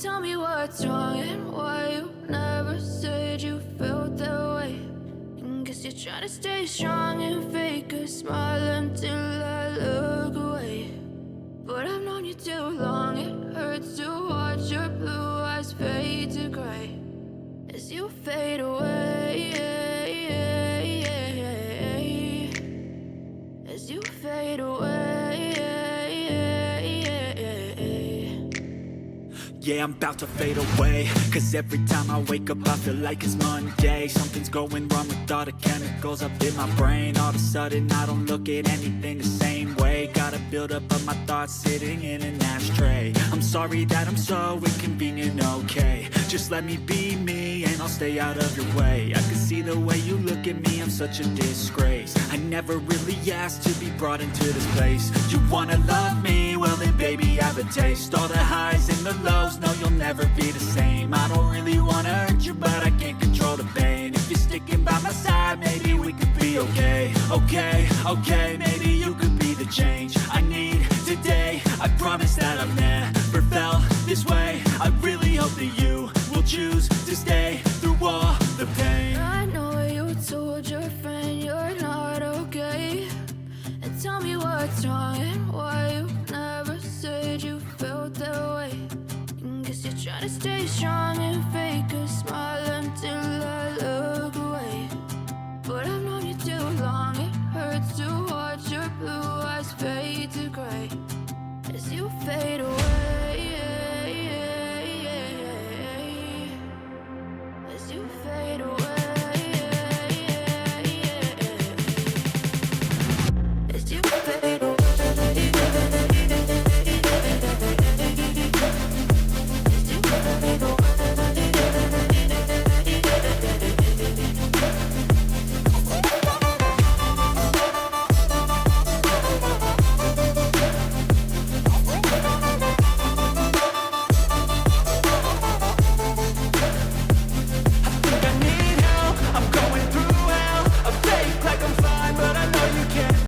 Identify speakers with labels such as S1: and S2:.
S1: Tell me what's wrong and why you never said you felt that way. And guess you're trying to stay strong and fake a smile until I look away. But I've known you too long, it hurts to watch your blue eyes fade to gray as you fade away, as you fade away.
S2: Yeah, I'm about to fade away, cause every time I wake up I feel like it's Monday. Something's going wrong with all the chemicals up in my brain. All of a sudden I don't look at anything the same way. Gotta build up of my thoughts sitting in an ashtray. I'm sorry that I'm so inconvenient, okay. Just let me be me and I'll stay out of your way. I can see the way you look at me, I'm such a disgrace. I never really asked to be brought into this place. You wanna love me? Well then baby have a taste. All the highs and the lows, no you'll never be the same. I don't really wanna hurt you but I can't control the pain. If you're sticking by my side, maybe we could be okay. Okay, maybe you could be the change I need today. I promise that I've never felt this way. I really hope that you will choose to stay through all the pain.
S1: I know you told your friend you're not okay. And tell me what's wrong and why you never said you felt that way. And guess you're trying to stay strong and fake a smile until I look away. But I've known you too long, it hurts to watch your blue eyes fade to gray as you fade away, as you fade away, as you fade away.